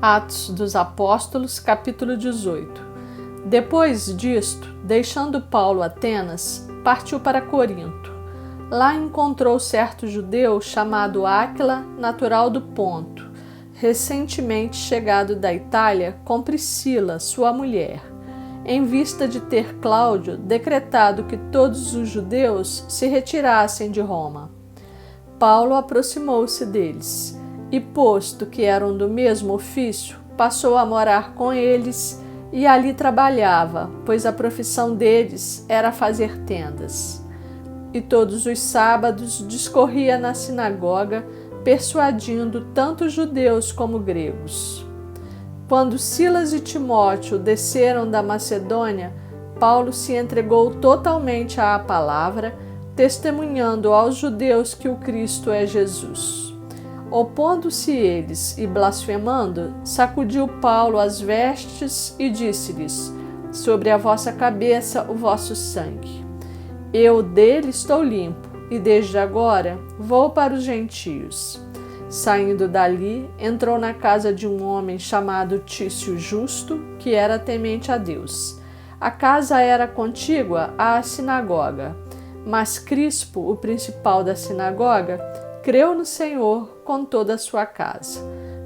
Atos dos Apóstolos, capítulo 18. Depois disto, deixando Paulo Atenas, partiu para Corinto. Lá encontrou certo judeu chamado Áquila, natural do Ponto, recentemente chegado da Itália com Priscila, sua mulher, em vista de ter Cláudio decretado que todos os judeus se retirassem de Roma. Paulo aproximou-se deles e, posto que eram do mesmo ofício, passou a morar com eles e ali trabalhava, pois a profissão deles era fazer tendas. E todos os sábados discorria na sinagoga, persuadindo tanto judeus como gregos. Quando Silas e Timóteo desceram da Macedônia, Paulo se entregou totalmente à palavra, testemunhando aos judeus que o Cristo é Jesus. Opondo-se eles e blasfemando, sacudiu Paulo as vestes e disse-lhes: sobre a vossa cabeça o vosso sangue. Eu dele estou limpo, e desde agora vou para os gentios. Saindo dali, entrou na casa de um homem chamado Tício Justo, que era temente a Deus. A casa era contígua à sinagoga, mas Crispo, o principal da sinagoga, creu no Senhor com toda a sua casa.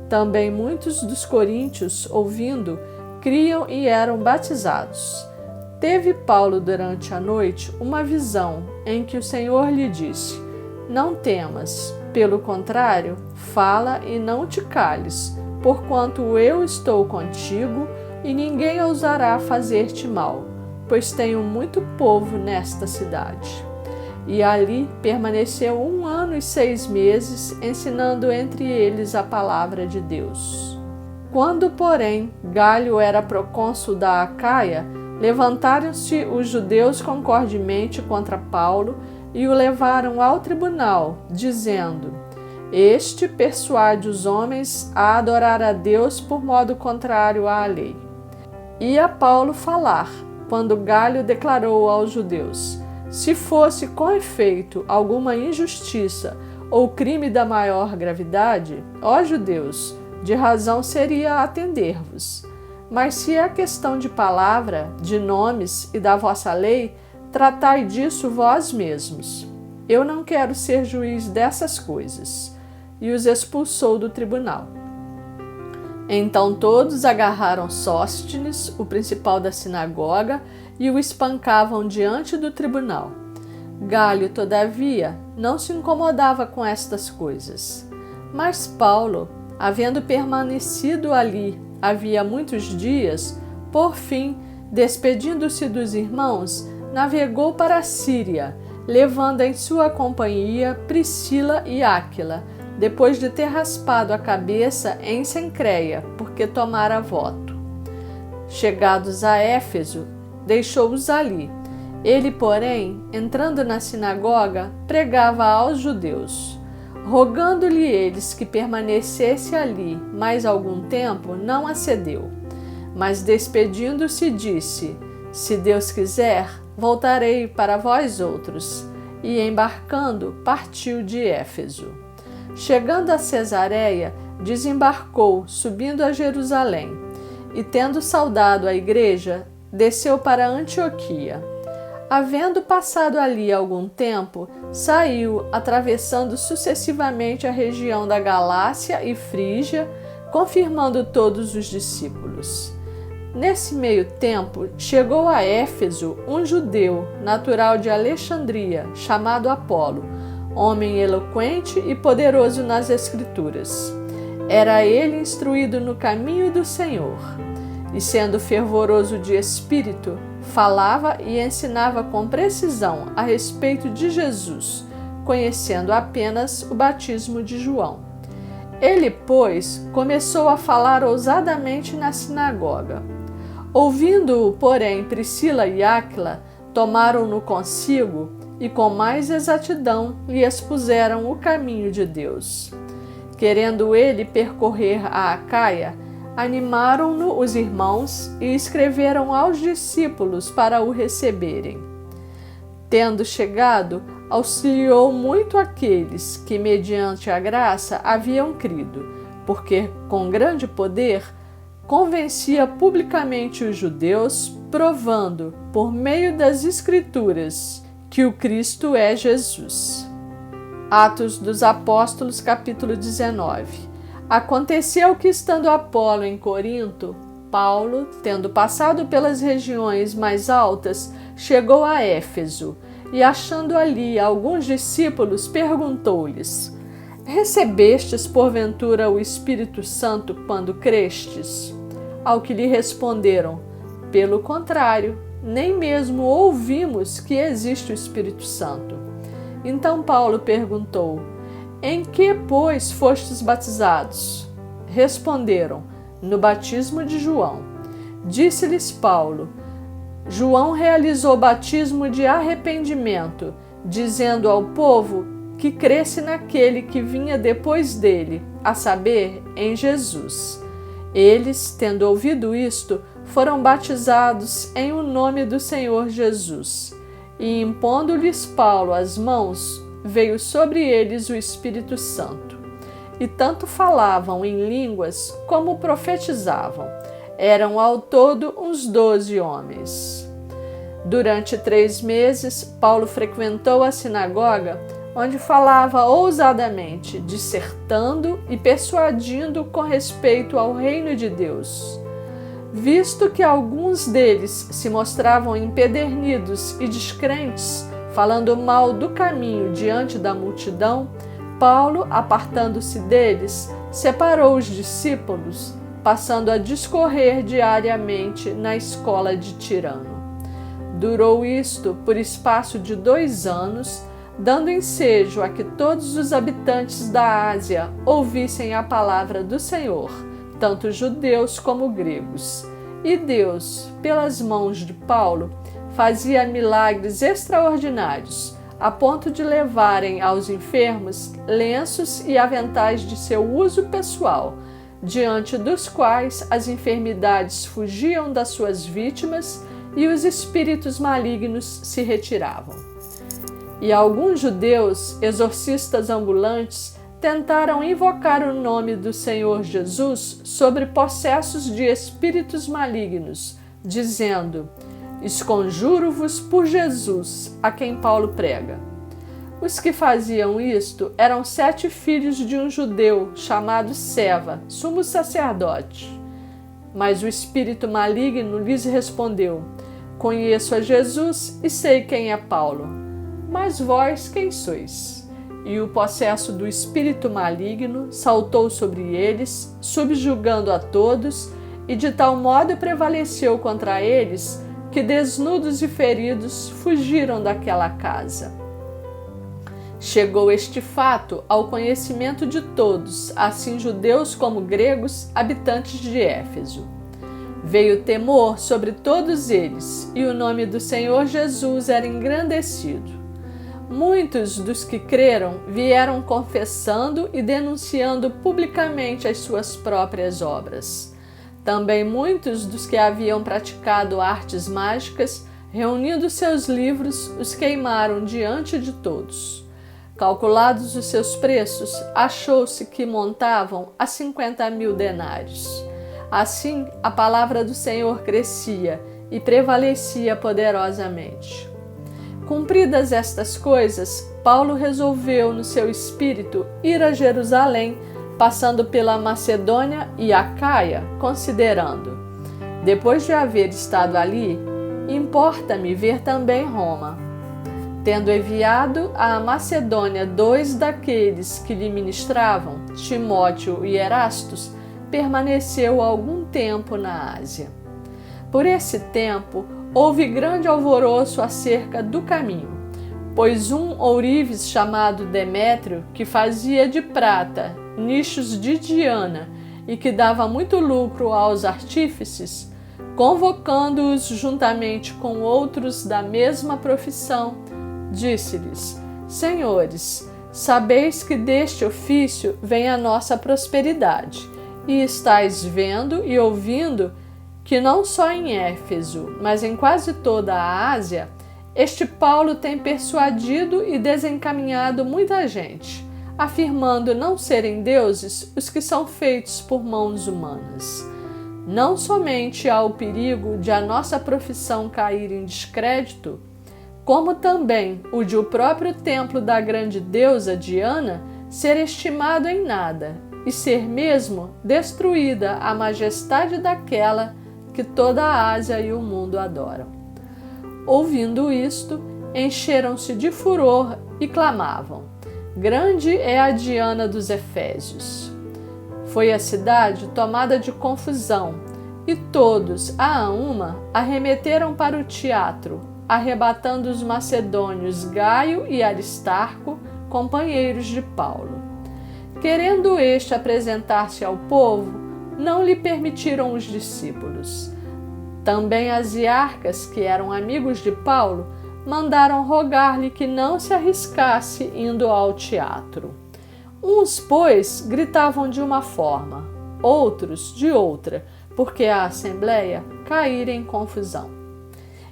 Também muitos dos coríntios, ouvindo, criam e eram batizados. Teve Paulo durante a noite uma visão em que o Senhor lhe disse: não temas, pelo contrário, fala e não te cales, porquanto eu estou contigo e ninguém ousará fazer-te mal, pois tenho muito povo nesta cidade. E ali permaneceu 1 ano e 6 meses, ensinando entre eles a palavra de Deus. Quando, porém, Galho era procônsul da Acaia, levantaram-se os judeus concordemente contra Paulo e o levaram ao tribunal, dizendo: este persuade os homens a adorar a Deus por modo contrário à lei. Ia Paulo falar, quando Galho declarou aos judeus: se fosse com efeito alguma injustiça ou crime da maior gravidade, ó judeus, de razão seria atender-vos. Mas se é questão de palavra, de nomes e da vossa lei, tratai disso vós mesmos. Eu não quero ser juiz dessas coisas. E os expulsou do tribunal. Então todos agarraram Sóstenes, o principal da sinagoga, e o espancavam diante do tribunal. Galho, todavia, não se incomodava com estas coisas. Mas Paulo, havendo permanecido ali havia muitos dias, por fim, despedindo-se dos irmãos, navegou para a Síria, levando em sua companhia Priscila e Áquila, depois de ter raspado a cabeça em Cencreia, porque tomara voto. Chegados a Éfeso, deixou-os ali. Ele, porém, entrando na sinagoga, pregava aos judeus. Rogando-lhe eles que permanecesse ali mais algum tempo, não acedeu. Mas despedindo-se, disse: se Deus quiser, voltarei para vós outros. E embarcando, partiu de Éfeso. Chegando a Cesareia, desembarcou, subindo a Jerusalém, e tendo saudado a igreja, desceu para Antioquia. Havendo passado ali algum tempo, saiu, atravessando sucessivamente a região da Galácia e Frígia, confirmando todos os discípulos. Nesse meio tempo, chegou a Éfeso um judeu, natural de Alexandria, chamado Apolo, homem eloquente e poderoso nas Escrituras. Era ele instruído no caminho do Senhor, e sendo fervoroso de espírito, falava e ensinava com precisão a respeito de Jesus, conhecendo apenas o batismo de João. Ele, pois, começou a falar ousadamente na sinagoga. Ouvindo-o, porém, Priscila e Áquila tomaram-no consigo e com mais exatidão lhe expuseram o caminho de Deus. Querendo ele percorrer a Acaia, animaram-no os irmãos e escreveram aos discípulos para o receberem. Tendo chegado, auxiliou muito aqueles que, mediante a graça, haviam crido, porque com grande poder convencia publicamente os judeus, provando, por meio das Escrituras, que o Cristo é Jesus. Atos dos Apóstolos, capítulo 19. Aconteceu que, estando Apolo em Corinto, Paulo, tendo passado pelas regiões mais altas, chegou a Éfeso e, achando ali alguns discípulos, perguntou-lhes: Recebestes, porventura, o Espírito Santo quando crestes? Ao que lhe responderam: Pelo contrário, nem mesmo ouvimos que existe o Espírito Santo. Então Paulo perguntou: Em que, pois, fostes batizados? Responderam: No batismo de João. Disse-lhes Paulo: João realizou batismo de arrependimento, dizendo ao povo que cresce naquele que vinha depois dele, a saber, em Jesus. Eles, tendo ouvido isto, foram batizados em o nome do Senhor Jesus. E impondo-lhes Paulo as mãos, veio sobre eles o Espírito Santo. E tanto falavam em línguas como profetizavam. Eram ao todo uns 12 homens. Durante 3 meses, Paulo frequentou a sinagoga, onde falava ousadamente, dissertando e persuadindo com respeito ao reino de Deus. Visto que alguns deles se mostravam empedernidos e descrentes, falando mal do caminho diante da multidão, Paulo, apartando-se deles, separou os discípulos, passando a discorrer diariamente na escola de Tirano. Durou isto por espaço de 2 anos, dando ensejo a que todos os habitantes da Ásia ouvissem a palavra do Senhor, tanto judeus como gregos. E Deus, pelas mãos de Paulo, fazia milagres extraordinários, a ponto de levarem aos enfermos lenços e aventais de seu uso pessoal, diante dos quais as enfermidades fugiam das suas vítimas e os espíritos malignos se retiravam. E alguns judeus, exorcistas ambulantes, tentaram invocar o nome do Senhor Jesus sobre possessos de espíritos malignos, dizendo: Esconjuro-vos por Jesus, a quem Paulo prega. Os que faziam isto eram 7 filhos de um judeu chamado Seva, sumo sacerdote. Mas o espírito maligno lhes respondeu: Conheço a Jesus e sei quem é Paulo, mas vós quem sois? E o possesso do espírito maligno saltou sobre eles, subjugando a todos, e de tal modo prevaleceu contra eles, que desnudos e feridos fugiram daquela casa. Chegou este fato ao conhecimento de todos, assim judeus como gregos, habitantes de Éfeso. Veio temor sobre todos eles, e o nome do Senhor Jesus era engrandecido. Muitos dos que creram vieram confessando e denunciando publicamente as suas próprias obras. Também muitos dos que haviam praticado artes mágicas, reunindo seus livros, os queimaram diante de todos. Calculados os seus preços, achou-se que montavam a 50.000 denários. Assim, a palavra do Senhor crescia e prevalecia poderosamente. Cumpridas estas coisas, Paulo resolveu no seu espírito ir a Jerusalém, passando pela Macedônia e Acaia, considerando: depois de haver estado ali, importa-me ver também Roma. Tendo enviado à Macedônia 2 daqueles que lhe ministravam, Timóteo e Erastos, permaneceu algum tempo na Ásia. Por esse tempo, houve grande alvoroço acerca do caminho, pois um ourives chamado Demétrio, que fazia de prata nichos de Diana e que dava muito lucro aos artífices, convocando-os juntamente com outros da mesma profissão, disse-lhes: Senhores, sabeis que deste ofício vem a nossa prosperidade, e estáis vendo e ouvindo que não só em Éfeso, mas em quase toda a Ásia, este Paulo tem persuadido e desencaminhado muita gente, afirmando não serem deuses os que são feitos por mãos humanas. Não somente há o perigo de a nossa profissão cair em descrédito, como também o de o próprio templo da grande deusa Diana ser estimado em nada e ser mesmo destruída a majestade daquela que toda a Ásia e o mundo adoram. Ouvindo isto, encheram-se de furor e clamavam: Grande é a Diana dos Efésios. Foi a cidade tomada de confusão, e todos, a uma, arremeteram para o teatro, arrebatando os macedônios Gaio e Aristarco, companheiros de Paulo. Querendo este apresentar-se ao povo, não lhe permitiram os discípulos. Também as iarcas, que eram amigos de Paulo, mandaram rogar-lhe que não se arriscasse indo ao teatro. Uns, pois, gritavam de uma forma, outros de outra, porque a assembleia caíra em confusão.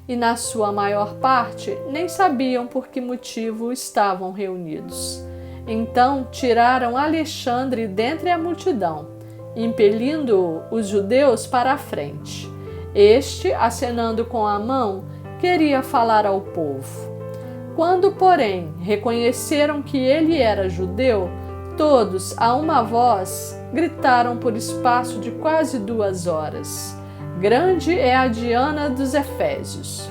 E na sua maior parte nem sabiam por que motivo estavam reunidos. Então tiraram Alexandre dentre a multidão, impelindo os judeus para a frente. Este, acenando com a mão, queria falar ao povo. Quando, porém, reconheceram que ele era judeu, todos, a uma voz, gritaram por espaço de quase 2 horas: Grande é a Diana dos Efésios.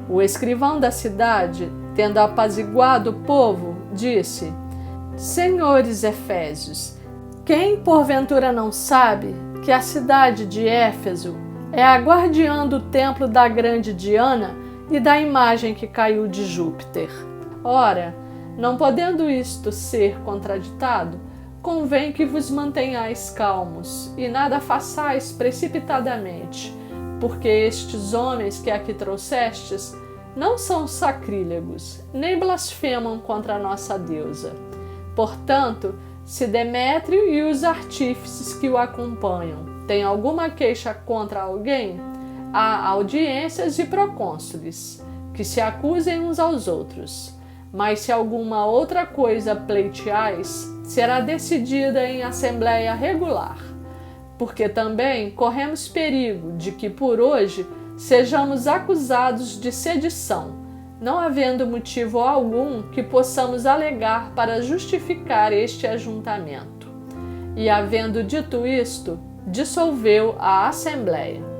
O escrivão da cidade, tendo apaziguado o povo, disse: Senhores Efésios, quem porventura não sabe que a cidade de Éfeso é a guardiã do templo da grande Diana e da imagem que caiu de Júpiter? Ora, não podendo isto ser contraditado, convém que vos mantenhais calmos e nada façais precipitadamente, porque estes homens que aqui trouxestes não são sacrílegos, nem blasfemam contra a nossa deusa. Portanto, se Demétrio e os artífices que o acompanham têm alguma queixa contra alguém, há audiências e procônsules, que se acusem uns aos outros. Mas se alguma outra coisa pleiteais, será decidida em assembleia regular, porque também corremos perigo de que por hoje sejamos acusados de sedição, não havendo motivo algum que possamos alegar para justificar este ajuntamento. E havendo dito isto, dissolveu a assembleia.